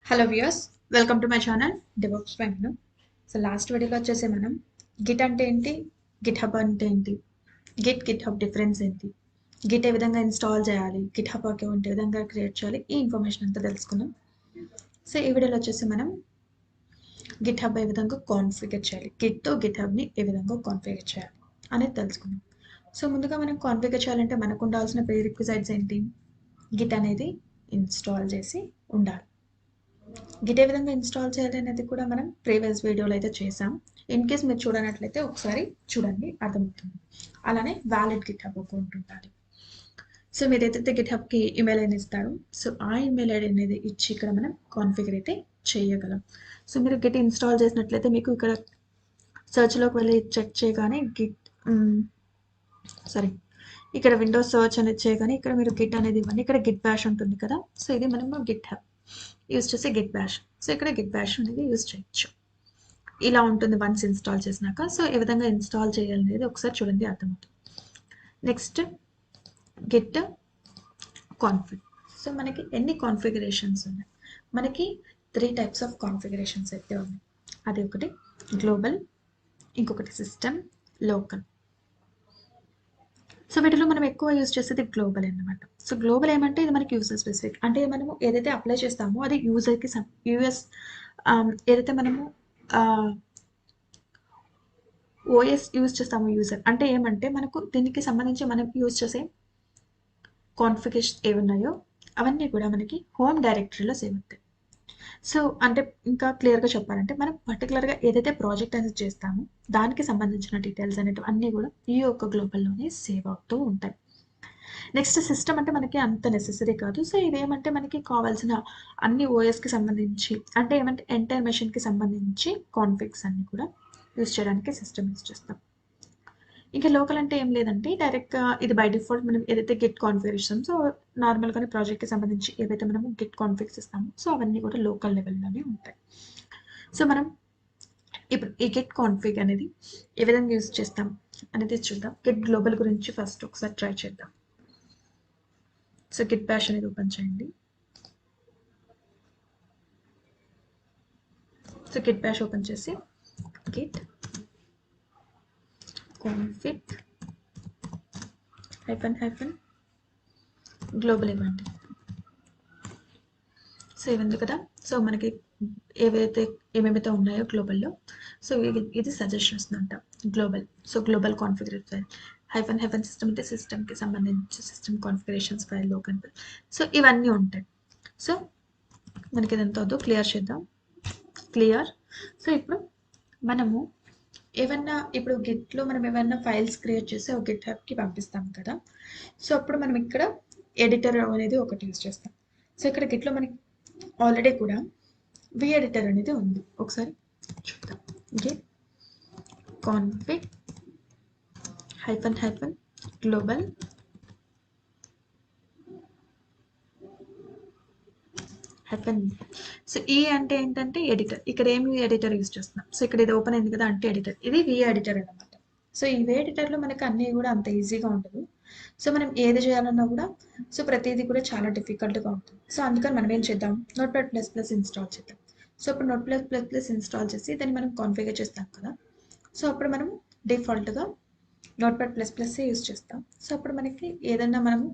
Hello viewers, welcome to my channel DevOps Bank. So last వీడియోలో వచ్చేసి మనం Git అంటే ఏంటి, గిట్హబ్ అంటే ఏంటి, గిట్హబ్ డిఫరెన్స్ ఏంటి, గిట్ ఏ విధంగా ఇన్స్టాల్ చేయాలి, గిట్హబ్ అకౌంట్ ఏ విధంగా క్రియేట్ చేయాలి, ఈ ఇన్ఫర్మేషన్ అంతా తెలుసుకుందాం. సో ఈ వీడియోలో వచ్చేసి మనం గిట్హబ్ ఏ విధంగా కాన్ఫిగర్ చేయాలి, గిట్తో గిట్హబ్ని ఏ విధంగా కాన్ఫిగర్ చేయాలి అనేది తెలుసుకుందాం. సో ముందుగా మనం కాన్ఫిగర్ చేయాలంటే మనకు ఉండాల్సిన ప్రీ రిక్విజైట్స్ ఏంటి, గిట్ అనేది ఇన్స్టాల్ చేసి ఉండాలి. గిట్ ఏ విధంగా ఇన్స్టాల్ చేయాలి అనేది కూడా మనం ప్రీవియస్ వీడియోలో అయితే చేసాం. ఇన్ కేస్ మీరు చూడనట్లయితే ఒకసారి చూడండి, అర్థమవుతుంది. అలానే వ్యాలిడ్ గిట్హబ్ అకౌంట్ ఉండాలి. సో మీరు ఏదైతే గిట్హబ్కి ఈమెయిల్ ఐడి ఇస్తారో సో ఆ ఈమెయిల్ ఐడి అనేది ఇచ్చి ఇక్కడ మనం కాన్ఫిగర్ అయితే చేయగలం. సో మీరు గిట్ ఇన్స్టాల్ చేసినట్లయితే మీకు ఇక్కడ సెర్చ్లోకి వెళ్ళి చెక్ చేయగానే ఇక్కడ విండోస్ సర్చ్ అనేది చేయగానే ఇక్కడ మీరు గిట్ అనేది ఇవ్వండి. ఇక్కడ గిట్ బ్యాష్ ఉంటుంది కదా, సో ఇది మనము గిట్హబ్ యూజ్ చేసే గిట్ బ్యాష్. సో ఇక్కడ గిట్ బ్యాష్ అనేది యూజ్ చేయొచ్చు. ఇలా ఉంటుంది వన్స్ ఇన్స్టాల్ చేసినాక. సో ఏ విధంగా ఇన్స్టాల్ చేయాలనేది ఒకసారి చూడండి, అర్థమవుతుంది. Next Git config. సో మనకి ఎన్ని కాన్ఫిగరేషన్స్ ఉన్నాయి, మనకి 3 టైప్స్ ఆఫ్ కాన్ఫిగరేషన్స్ అయితే ఉన్నాయి. అది ఒకటి గ్లోబల్, ఇంకొకటి సిస్టమ్, లోకల్. సో వీటిలో మనం ఎక్కువ యూజ్ చేసేది గ్లోబల్ అన్నమాట. సో గ్లోబల్ ఏమంటే ఇది మనకి యూజర్ స్పెసిఫిక్, అంటే మనము ఏదైతే అప్లై చేస్తామో అది యూజర్కి ఏదైతే మనము ఓఎస్ యూజ్ చేస్తామో యూజర్ అంటే ఏమంటే మనకు దీనికి సంబంధించి మనం యూజ్ చేసే కాన్ఫిగరేషన్ ఏమున్నాయో అవన్నీ కూడా మనకి హోమ్ డైరెక్టరీలో సేవ్ అవుతాయి. సో అంటే ఇంకా క్లియర్గా చెప్పాలంటే మనం పర్టికులర్గా ఏదైతే ప్రాజెక్ట్ అనేది చేస్తామో దానికి సంబంధించిన డీటెయిల్స్ అనేవి అన్నీ కూడా ఈ యొక్క గ్లోబల్లోనే సేవ్ అవుతూ ఉంటాయి. నెక్స్ట్ సిస్టమ్ అంటే మనకి అంత నెసెసరీ కాదు. సో ఇదేమంటే మనకి కావాల్సిన అన్ని ఓఎస్కి సంబంధించి అంటే ఏమంటే ఎంటైర్ మెషిన్కి సంబంధించి కాన్ఫిగ్స్ అన్ని కూడా యూజ్ చేయడానికి సిస్టమ్ యూజ్ చేస్తాం. ఇంకా లోకల్ అంటే ఏం లేదంటే డైరెక్ట్గా ఇది బై డిఫాల్ట్ మనం ఏదైతే గిట్ కాన్ఫిగరేషన్, సో నార్మల్గానే ప్రాజెక్ట్కి సంబంధించి ఏవైతే మనము గిట్ కాన్ఫిగ్స్ ఇస్తామో సో అవన్నీ కూడా లోకల్ లెవెల్లోనే ఉంటాయి. సో మనం ఇప్పుడు ఈ గిట్ కాన్ఫిగ్ అనేది ఏ విధంగా యూజ్ చేస్తాం అనేది చూద్దాం. గిట్ గ్లోబల్ గురించి ఫస్ట్ ఒకసారి ట్రై చేద్దాం. సో గిట్ బ్యాష్ అనేది ఓపెన్ చేయండి. సో గిట్ బ్యాష్ ఓపెన్ చేసి గిట్ కాన్ఫిగ్ -- గ్లోబల్ ఇవ్వండి. సో ఇవ్వండి కదా. సో మనకి ఏమేమైతే ఉన్నాయో గ్లోబల్లో, సో ఇది సజెషన్ వస్తుందంట global. So global configuration -- system అంటే సిస్టమ్కి సంబంధించి system configurations file local. So ఇవన్నీ ఉంటాయి. సో మనకి ఇదంతా వద్దు, క్లియర్ చేద్దాం. క్లియర్. సో ఇప్పుడు మనము ఇప్పుడు గిట్లో మనం ఏమైనా ఫైల్స్ క్రియేట్ చేసి ఒక గిట్హబ్కి పంపిస్తాం కదా. సో అప్పుడు మనం ఇక్కడ ఎడిటర్ అనేది ఒకటి యూజ్ చేస్తాం. సో ఇక్కడ గిట్లో మనకి ఆల్రెడీ కూడా వి ఎడిటర్ అనేది ఉంది, ఒకసారి చూద్దాం. గిట్ కాన్ఫిగ్ -- గ్లోబల్ సో ఈ అంటే ఏంటంటే ఎడిటర్. ఇక్కడ ఏమి ఎడిటర్ యూజ్ చేస్తున్నాం. సో ఇక్కడ ఇది ఓపెన్ అయింది కదా అంటే ఎడిటర్, ఇది వి ఎడిటర్ అనమాట. సో ఈ వి ఎడిటర్లో మనకి అన్నీ కూడా అంత ఈజీగా ఉండదు. సో మనం ఏది చేయాలన్నా కూడా సో ప్రతిదీ కూడా చాలా డిఫికల్ట్గా ఉంటుంది. సో అందుకని మనం ఏం చేద్దాం, notepad++ ఇన్స్టాల్ చేద్దాం. సో అప్పుడు notepad++ ఇన్స్టాల్ చేసి దాన్ని మనం కాన్ఫిగర్ చేస్తాం కదా. సో అప్పుడు మనం డిఫాల్ట్గా notepad++ యూజ్ చేస్తాం. సో అప్పుడు మనకి ఏదన్నా మనము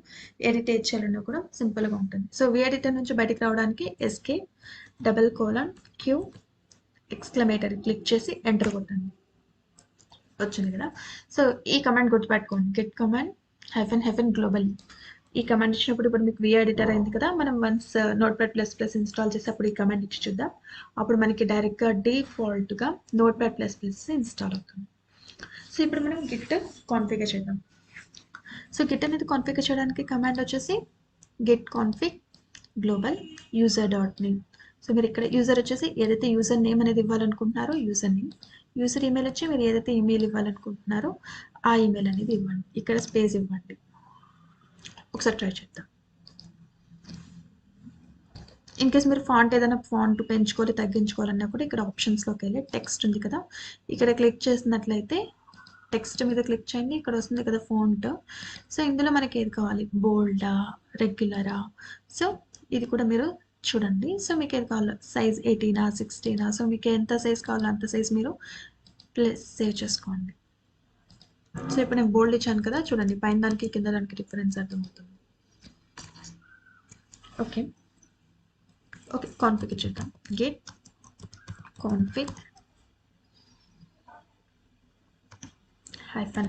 ఎడిట్ చేయాలన్నా కూడా సింపుల్గా ఉంటుంది. సో వి ఎడిటర్ నుంచి బయటికి రావడానికి SK:/Q ఎక్స్క్లమేటరీ క్లిక్ చేసి ఎంటర్ కొట్టండి. వచ్చింది కదా. సో ఈ కమాండ్ గుర్తుపెట్టుకోండి, గిట్ కమాండ్ -- గ్లోబల్. ఈ కమాండ్ ఇచ్చినప్పుడు ఇప్పుడు మీకు వి ఎడిటర్ అయింది కదా. మనం వన్స్ notepad++ ఇన్స్టాల్ చేసేప్పుడు ఈ కమాండ్ ఇచ్చి చూద్దాం. అప్పుడు మనకి డైరెక్ట్గా డిఫాల్ట్గా notepad++ ఇన్స్టాల్ అవుతుంది. సో ఇప్పుడు మనం గిట్ కాన్ఫిగర్ చేద్దాం. సో గిట్ అనేది కాన్ఫిగర్ చేయడానికి కమాండ్ వచ్చేసి Git config global user.name. So మీరు ఇక్కడ యూజర్ వచ్చేసి ఏదైతే యూజర్ నేమ్ అనేది ఇవ్వాలనుకుంటున్నారో యూజర్ నేమ్, యూజర్ ఈమెయిల్ వచ్చి మీరు ఏదైతే ఈమెయిల్ ఇవ్వాలనుకుంటున్నారో ఆ ఈమెయిల్ అనేది ఇవ్వండి. ఇక్కడ స్పేస్ ఇవ్వండి. ఒకసారి ట్రై చేద్దాం. ఇన్ కేస్ మీరు ఏదైనా ఫాంట్ పెంచుకోవాలి తగ్గించుకోవాలన్నా కూడా ఇక్కడ ఆప్షన్స్లోకి వెళ్ళి టెక్స్ట్ ఉంది కదా, ఇక్కడ క్లిక్ చేసినట్లయితే టెక్స్ట్ మీద క్లిక్ చేయండి. ఇక్కడ వస్తుంది కదా ఫాంట్. సో ఇందులో మనకి ఏది కావాలి, బోల్డా, రెగ్యులరా. సో ఇది కూడా మీరు చూడండి. సో మీకు ఏది కావాలో సైజ్ 18 16 సో మీకు ఎంత సైజ్ కావాలో అంత సైజ్ మీరు ప్లేస్ సేవ్ చేసుకోండి. సో ఇప్పుడు నేను బోల్డ్ ఇచ్చాను కదా, చూడండి పైన దానికి కింద దానికి డిఫరెన్స్ అర్థమవుతుంది. ఓకే ఓకే కాన్ఫిగ్ చేద్దాం. Git config hyphen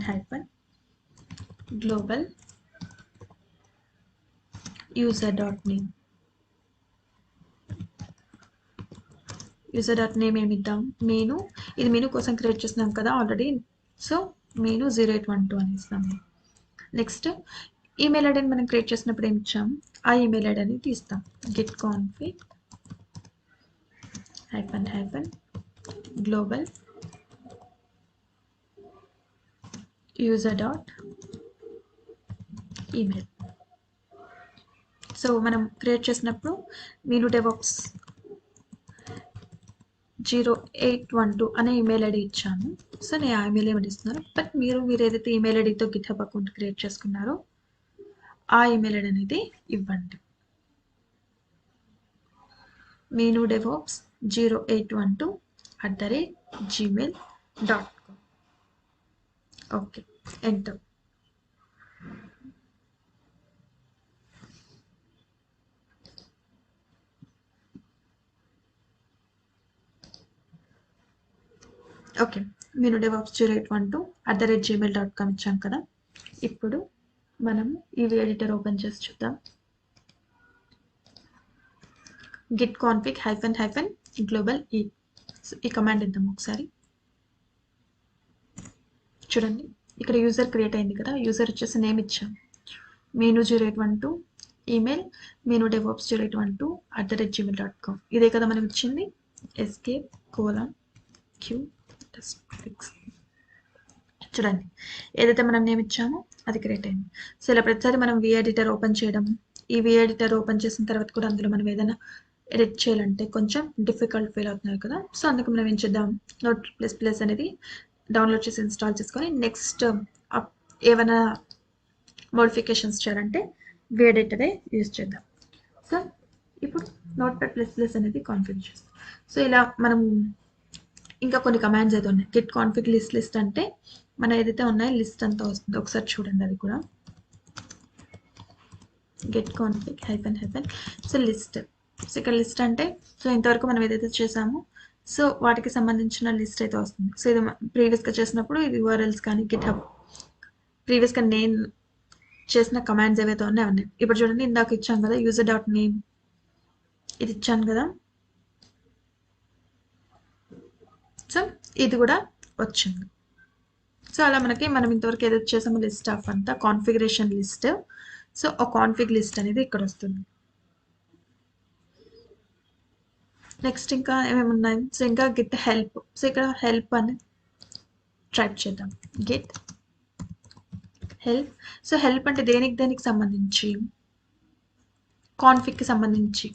global user dot name. User dot name ఏమి ఇద్దాం? మెనూ. ఇది మెనూ కోసం క్రియేట్ చేస్తున్నాం కదా ఆల్రెడీ, సో మెనూ 0812 అని ఇస్తాం. నెక్స్ట్ ఈమెయిల్ ఐడిని మనం క్రియేట్ చేసినప్పుడు ఏమి ఇచ్చాం? ఆ ఈమెయిల్ ఐడి అని తీస్తాం. Git config hyphen global user dot email. So మనం క్రియేట్ చేసినప్పుడు మెనూ డెవాప్స్ 0812 అనే ఈమెయిల్ ఐడి ఇచ్చాను. సో నేను ఆ ఈమెయిల్ ఐడి ఇస్తున్నాను. బట్ మీరు ఏదైతే ఈమెయిల్ ఐడితో గిithub అకౌంట్ క్రియేట్ చేసుకున్నారో ఆ ఈమెయిల్ ఐడి అనేది ఇవ్వండి. Menu DevOps 0812@gmail.com. Okay enter. Okay menu DevOps 0812@gmail.com ఇచ్చాం కదా. ఇప్పుడు మనం ఈవీ ఎడిటర్ ఓపెన్ చేసి చూద్దాం. గిట్ కాన్ఫిగ్ హైఫన్ గ్లోబల్ ఈ కమాండ్ ఇద్దాం ఒకసారి. చూడండి ఇక్కడ యూజర్ క్రియేట్ అయింది కదా, యూజర్ వచ్చేసి నేమ్ ఇచ్చాం menu 0812, email menu DevOps 0812@gmail.com. ఇదే కదా మనం ఇచ్చింది. escape:q. చూడండి ఏదైతే మనం నేమ్ ఇచ్చామో అది క్రియేట్ అయింది. సో ఇలా ప్రతిసారి మనం వి ఎడిటర్ ఓపెన్ చేయడం, ఈ వి ఎడిటర్ ఓపెన్ చేసిన తర్వాత కూడా అందులో మనం ఏదైనా ఎడిట్ చేయాలంటే కొంచెం డిఫికల్ట్ ఫీల్ అవుతున్నారు కదా. సో అందుకు మనం ఏం చేద్దాం, notepad++ అనేది డౌన్లోడ్ చేసి ఇన్స్టాల్ చేసుకొని నెక్స్ట్ ఏమైనా మోడిఫికేషన్స్ చేయాలంటే వి ఎడిటరే యూజ్ చేద్దాం. సో ఇప్పుడు notepad++ అనేది కాన్ఫిగర్ చేస్తాం. సో ఇలా మనం ఇంకా కొన్ని కమాండ్స్ అయితే ఉన్నాయి. గిట్ కాన్ఫిగ్ లిస్ట్ అంటే మన ఏదైతే ఉన్నాయో లిస్ట్ అంతా వస్తుంది. ఒకసారి చూడండి అది కూడా. Git config hyphen so list. So ఇక్కడ లిస్ట్ అంటే సో ఇంతవరకు మనం ఏదైతే చేసామో సో వాటికి సంబంధించిన లిస్ట్ అయితే వస్తుంది. సో ఇది ప్రీవియస్గా చేసినప్పుడు ఇది URLs కానీ GitHub ప్రీవియస్గా నేను చేసిన కమాండ్స్ ఏవైతే ఉన్నాయో ఉన్నాయి. ఇప్పుడు చూడండి ఇందాక ఇచ్చాను కదా యూజర్ డాట్ నేమ్, ఇది ఇచ్చాను కదా. సో ఇది కూడా వచ్చింది. సో అలా మనం ఇంతవరకు ఏదైతే చేసామో లిస్ట్ ఆఫ్ అంతా కాన్ఫిగరేషన్ లిస్ట్. సో ఆ కాన్ఫిగ్ లిస్ట్ అనేది ఇక్కడ వస్తుంది. నెక్స్ట్ ఇంకా ఏమేమి ఉన్నాయి? సో ఇంకా గిట్ హెల్ప్. సో ఇక్కడ హెల్ప్ అని టైప్ చేద్దాం. Git help. సో హెల్ప్ అంటే దేనికి సంబంధించి? కాన్ఫిగ్కి సంబంధించి.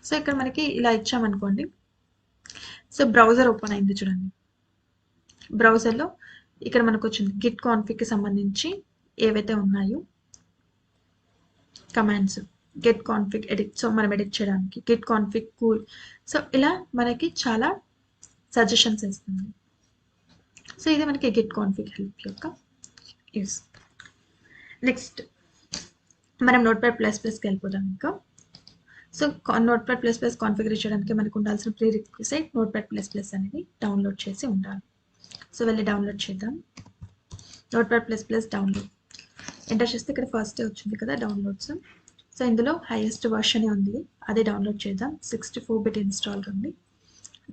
సో ఇక్కడ మనకి ఇలా ఇచ్చామనుకోండి. సో బ్రౌజర్ ఓపెన్ అయింది చూడండి. బ్రౌజర్లో ఇక్కడ మనకు వచ్చింది గిట్ కాన్ఫిగ్కి సంబంధించి ఏవైతే ఉన్నాయో commands. Get config edit. So మనం ఎడిట్ చేయడానికి గిట్ కాన్ఫిగ్ కూల్. సో ఇలా మనకి చాలా సజెషన్స్ ఇస్తుంది. సో ఇది మనకి గిట్ కాన్ఫిగ్ హెల్ప్ యొక్క యూస్. నెక్స్ట్ మనం notepad++కి వెళ్ళిపోదాం. ఇంకా సో notepad++ కాన్ఫిగర్ చేయడానికి మనకు ఉండాల్సిన ప్రీ రిక్విజిట్ notepad++ అనేది డౌన్లోడ్ చేసి ఉండాలి. సో వెళ్ళి డౌన్లోడ్ చేద్దాం. notepad++ డౌన్లోడ్ ఎంటర్ చేస్తే ఇక్కడ ఫస్ట్ వచ్చింది కదా డౌన్లోడ్స్. సో ఇందులో హైయెస్ట్ వర్షన్ ఉంది, అదే డౌన్లోడ్ చేద్దాం. 64-bit ఇన్స్టాల్ ఉంది,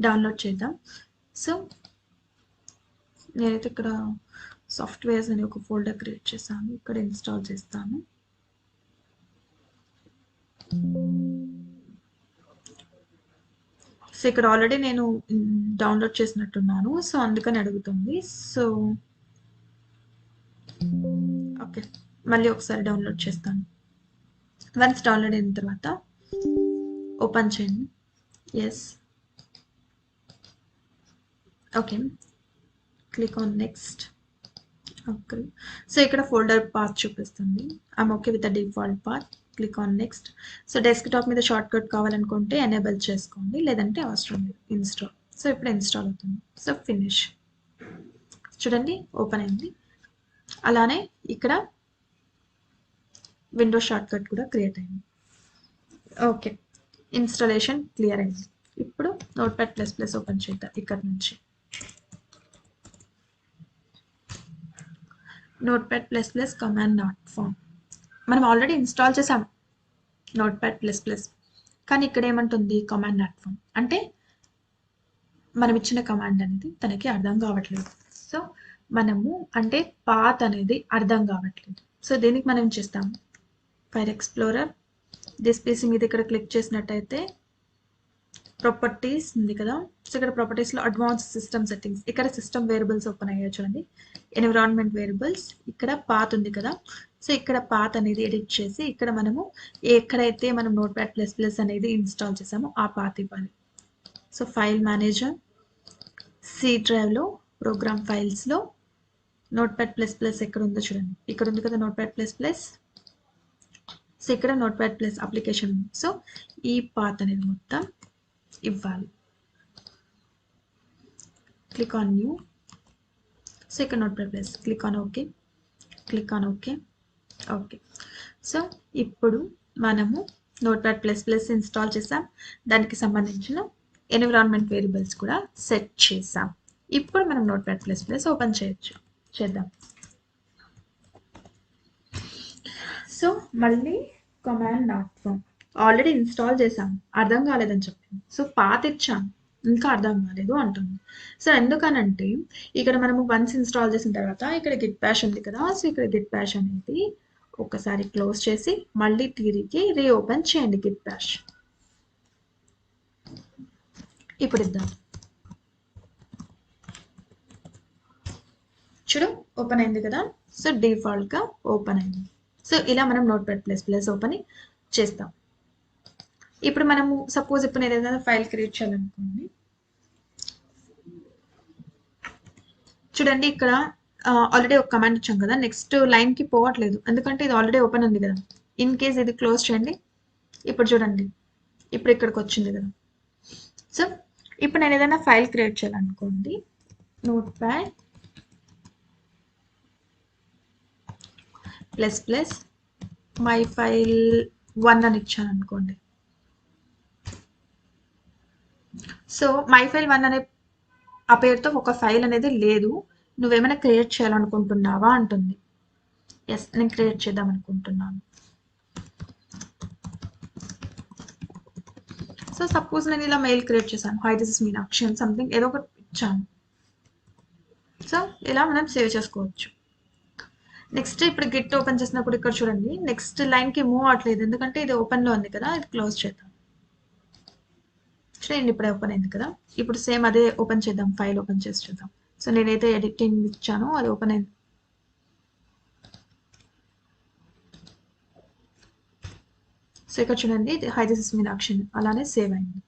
డౌన్లోడ్ చేద్దాం. సో నేనైతే ఇక్కడ సాఫ్ట్వేర్స్ అని ఒక ఫోల్డర్ క్రియేట్ చేశాను, ఇక్కడ ఇన్స్టాల్ చేస్తాను. సో ఇక్కడ ఆల్రెడీ నేను డౌన్లోడ్ చేసినట్టున్నాను, సో అందుకని అడుగుతుంది. సో ఓకే మళ్ళీ ఒకసారి డౌన్లోడ్ చేస్తాను. వన్స్ డౌన్లోడ్ అయిన తర్వాత ఓపెన్ చేయండి. Yes okay click on next. Okay so ఇక్కడ ఫోల్డర్ పాత్ చూపిస్తుంది. I'm okay with the default path. Click on next. So desktop మీద షార్ట్ కట్ కావాలనుకుంటే ఎనేబుల్ చేసుకోండి, లేదంటే అవసరం లేదు. ఇన్స్టాల్. సో ఇప్పుడు ఇన్స్టాల్ అవుతుంది. So finish. చూడండి ఓపెన్ అయింది. అలానే ఇక్కడ విండోస్ షార్ట్ కట్ కూడా క్రియేట్ అయింది. ఓకే, ఇన్స్టాలేషన్ క్లియర్ అయింది. ఇప్పుడు notepad++ ఓపెన్ చేద్దాం. ఇక్కడ నుంచి notepad++ కమాండ్ నాట్ ఫౌండ్. మనం ఆల్రెడీ ఇన్స్టాల్ చేసాం notepad++, కానీ ఇక్కడ ఏమంటుంది కమాండ్ నాట్ ఫౌండ్ అంటే మనం ఇచ్చిన కమాండ్ అనేది తనకి అర్థం కావట్లేదు. సో మనము అంటే పాత్ అనేది అర్థం కావట్లేదు. సో దీనికి మనం చేస్తాం ఫైల్ ఎక్స్ప్లోరర్ డిస్పీసీ మీద ఇక్కడ క్లిక్ చేసినట్టయితే ప్రాపర్టీస్ ఉంది కదా. సో ఇక్కడ ప్రాపర్టీస్లో అడ్వాన్స్ సిస్టమ్ సెట్టింగ్స్, ఇక్కడ సిస్టమ్ వేరియబుల్స్ ఓపెన్ అయ్యాయి చూడండి. ఎన్విరాన్మెంట్ వేరియబుల్స్, ఇక్కడ పాత్ ఉంది కదా. సో ఇక్కడ పాత్ అనేది ఎడిట్ చేసి ఇక్కడ మనము ఎక్కడైతే మనం notepad++ అనేది ఇన్స్టాల్ చేసామో ఆ పాత్ ఇవ్వాలి. సో ఫైల్ మేనేజర్, సి డ్రైవ్లో ప్రోగ్రామ్ ఫైల్స్లో notepad++ ఎక్కడ ఉందో చూడండి. ఇక్కడ ఉంది కదా notepad++. సో ఇక్కడ notepad+ అప్లికేషన్ ఉంది. సో ఈ పాత్ అనేది మొత్తం ఇవ్వాలి. Click on new. సో ఇక్కడ notepad+, click on okay, click on okay. Okay, so ఇప్పుడు మనము notepad++ ఇన్స్టాల్ చేసాం, దానికి సంబంధించిన ఎన్విరాన్మెంట్ వేరియబుల్స్ కూడా సెట్ చేసాం. ఇప్పుడు మనం notepad++ ఓపెన్ చేద్దాం. సో మళ్ళీ command not found. Already install చేసాం, అర్థం కాలేదని చెప్పింది. సో పాత్ ఇచ్చాం, ఇంకా అర్థం కాలేదు అంటుంది. సో ఎందుకనంటే ఇక్కడ మనము వన్స్ ఇన్స్టాల్ చేసిన తర్వాత ఇక్కడ గిట్ బ్యాష్ ఉంది కదా. సో ఇక్కడ గిట్ బ్యాష్ అనేది ఒకసారి క్లోజ్ చేసి మళ్ళీ తిరిగి రీఓపెన్ చేయండి గిట్ బ్యాష్. ఇప్పుడు ఇద్దాం. చూడు ఓపెన్ అయింది కదా. సో డిఫాల్ట్గా ఓపెన్ అయింది. సో ఇలా మనం notepad++ ఓపెన్ చేస్తాం. ఇప్పుడు మనము సపోజ్ ఇప్పుడు నేను ఏదైనా ఫైల్ క్రియేట్ చేయాలనుకోండి. చూడండి ఇక్కడ ఆల్రెడీ ఒక కమాండ్ ఇచ్చాం కదా, నెక్స్ట్ లైన్కి పోవట్లేదు ఎందుకంటే ఇది ఆల్రెడీ ఓపెన్ ఉంది కదా. ఇన్ కేస్ ఇది క్లోజ్ చేయండి. ఇప్పుడు చూడండి ఇప్పుడు ఇక్కడికి వచ్చింది కదా. సో ఇప్పుడు నేను ఏదైనా ఫైల్ క్రియేట్ చేయాలనుకోండి, notepad++ మై ఫైల్ 1 అని ఇచ్చాను అనుకోండి. సో మై ఫైల్ 1 అనే ఆ పేరుతో ఒక ఫైల్ అనేది లేదు, నువ్వేమైనా క్రియేట్ చేయాలనుకుంటున్నావా అంటుంది. ఎస్, నేను క్రియేట్ చేద్దాం అనుకుంటున్నాను. సో సపోజ్ నేను ఇలా మెయిల్ క్రియేట్ చేశాను, హై దిస్ ఇస్ మీనాక్షి అని సంథింగ్ ఏదో ఒకటి ఇచ్చాను. సో ఇలా మనం సేవ్ చేసుకోవచ్చు. నెక్స్ట్ ఇప్పుడు గిట్ ఓపెన్ చేసినప్పుడు ఇక్కడ చూడండి నెక్స్ట్ లైన్కి మూవ్ అవ్వట్లేదు ఎందుకంటే ఇది ఓపెన్లో ఉంది కదా. ఇది క్లోజ్ చేద్దాం. చూడండి ఇప్పుడే ఓపెన్ అయింది కదా. ఇప్పుడు సేమ్ అదే ఓపెన్ చేద్దాం, ఫైల్ ఓపెన్ చేసి చూద్దాం. సో నేనైతే ఎడిటింగ్ ఇచ్చానో అది ఓపెన్ అయింది. సో ఇక్కడ చూడండి హై దిస్ ఇస్ మీనాక్షి అలానే సేవ్ అయింది.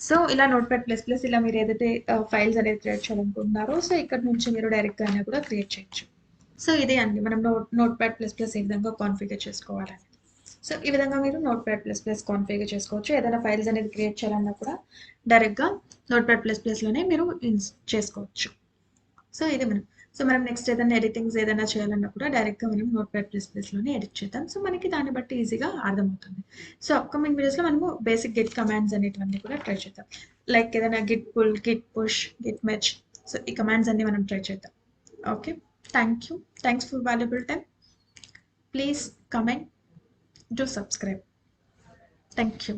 సో ఇలా notepad++ ఇలా మీరు ఏదైతే ఫైల్స్ అనేది క్రియేట్ చేయాలనుకుంటున్నారో సో ఇక్కడ నుంచి మీరు డైరెక్ట్గా అయినా కూడా క్రియేట్ చేయొచ్చు. సో ఇదే అండి మనం notepad++ ఏ విధంగా కాన్ఫిగర్ చేసుకోవాలని. సో ఈ విధంగా మీరు notepad++ కాన్ఫిగర్ చేసుకోవచ్చు. ఏదైనా ఫైల్స్ అనేది క్రియేట్ చేయాలన్నా కూడా డైరెక్ట్గా notepad++లోనే మీరు చేసుకోవచ్చు. సో ఇది మనం నెక్స్ట్ ఏదైనా ఎడిటింగ్స్ ఏదైనా చేయాలన్నా కూడా డైరెక్ట్గా మనం notepad++లోనే ఎడిట్ చేద్దాం. సో మనకి దాన్ని బట్టి ఈజీగా అర్థమవుతుంది. సో అప్కమింగ్ వీడియోస్లో మనము బేసిక్ గిట్ కమాండ్స్ అనేటివన్నీ కూడా ట్రై చేద్దాం. లైక్ ఏదైనా git pull, git push, git merge. So ఈ కమాండ్స్ అన్ని మనం ట్రై చేద్దాం. Okay, thank you. Thanks for valuable time. Please comment, do subscribe. Thank you.